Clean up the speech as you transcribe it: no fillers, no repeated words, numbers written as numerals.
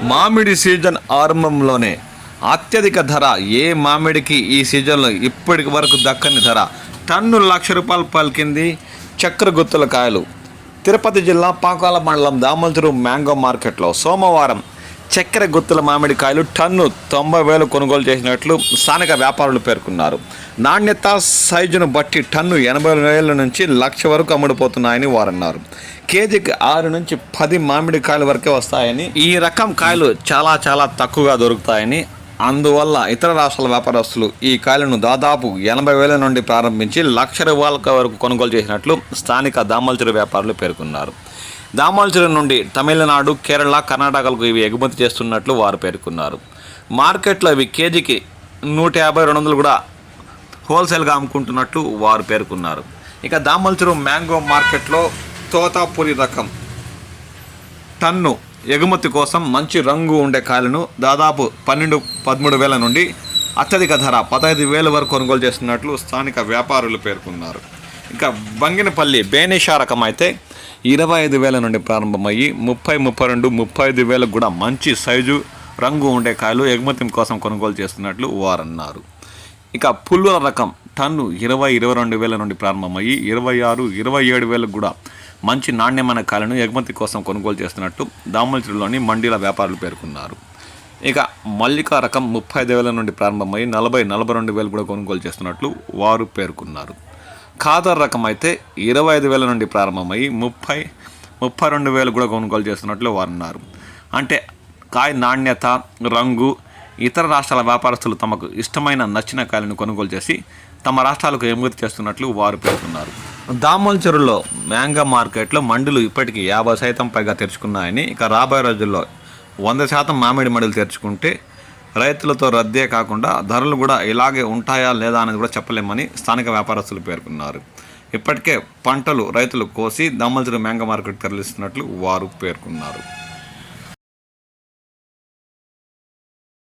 మామిడి సీజన్ ఆరంభంలోనే అత్యధిక ధర ఏ మామిడికి ఈ సీజన్లో ఇప్పటి వరకు దక్కని ధర టన్ను ₹1,00,000 పలికింది చక్కెర గుత్తుల కాయలు. తిరుపతి జిల్లా పాకాల మండలం దామలచెరువు మ్యాంగో మార్కెట్లో సోమవారం చక్కెర గుత్తుల మామిడికాయలు టన్ను 90,000 కొనుగోలు చేసినట్లు స్థానిక వ్యాపారులు పేర్కొన్నారు. నాణ్యత సైజును బట్టి టన్ను 80,000 నుంచి 1,00,000 వరకు అమ్ముడుపోతున్నాయని వారు అన్నారు. కేజీకి 6 నుంచి 10 మామిడికాయల వరకే వస్తాయని, ఈ రకం కాయలు చాలా తక్కువగా దొరుకుతాయని, అందువల్ల ఇతర రాష్ట్రాల వ్యాపారస్తులు ఈ కాయలను దాదాపు 80,000 నుండి ప్రారంభించి ₹1,00,000 వరకు కొనుగోలు చేసినట్లు స్థానిక దామలచెరువు వ్యాపారులు పేర్కొన్నారు. దామలచెరువు నుండి తమిళనాడు, కేరళ, కర్ణాటకలకు ఇవి ఎగుమతి చేస్తున్నట్లు వారు పేర్కొన్నారు. మార్కెట్లో ఇవి కేజీకి 150-200 కూడా హోల్సేల్గా అమ్ముకుంటున్నట్లు వారు పేర్కొన్నారు. ఇక దామలచెరువు మ్యాంగో మార్కెట్లో తోతాపురి రకం టన్ను ఎగుమతి కోసం మంచి రంగు ఉండే కాయలను దాదాపు 12-13 నుండి అత్యధిక ధర 15,000 వరకు కొనుగోలు చేస్తున్నట్లు స్థానిక వ్యాపారులు పేర్కొన్నారు. ఇక బంగినపల్లి బేనిషా రకం అయితే 25,000 నుండి ప్రారంభమయ్యి 30-32-35,000 కూడా మంచి సైజు రంగు ఉండే కాయలు ఎగుమతి కోసం కొనుగోలు చేస్తున్నట్లు వారు అన్నారు. ఇక పుల్లూర రకం టన్ను 20-22,000 నుండి ప్రారంభమయ్యి 26-27,000 కూడా మంచి నాణ్యమైన కాయలను ఎగుమతి కోసం కొనుగోలు చేస్తున్నట్టు దామలచెరువులోని మండీల వ్యాపారులు పేర్కొన్నారు. ఇక మల్లికా రకం 35,000 నుండి ప్రారంభమై 40-42,000 కూడా కొనుగోలు చేస్తున్నట్లు వారు పేర్కొన్నారు. ఖాదర్ రకం అయితే 25,000 నుండి ప్రారంభమై 30-32,000 కూడా కొనుగోలు చేస్తున్నట్లు వారు అన్నారు. అంటే కాయ నాణ్యత, రంగు ఇతర రాష్ట్రాల వ్యాపారస్తులు తమకు ఇష్టమైన నచ్చిన కాయలను కొనుగోలు చేసి తమ రాష్ట్రాలకు ఎగుమతి చేస్తున్నట్లు వారు పేర్కొన్నారు. దామలచెరువులో మ్యాంగో మార్కెట్లో మండులు ఇప్పటికీ 50% పైగా తెరుచుకున్నాయని, ఇక రాబోయే రోజుల్లో 100% మామిడి మండులు తెరుచుకుంటే రైతులతో రద్దే కాకుండా ధరలు కూడా ఇలాగే ఉంటాయా లేదా అనేది కూడా చెప్పలేమని స్థానిక వ్యాపారస్తులు పేర్కొన్నారు. ఇప్పటికే పంటలు రైతులు కోసి దామలచెరువు మ్యాంగో మార్కెట్ తరలిస్తున్నట్లు వారు పేర్కొన్నారు.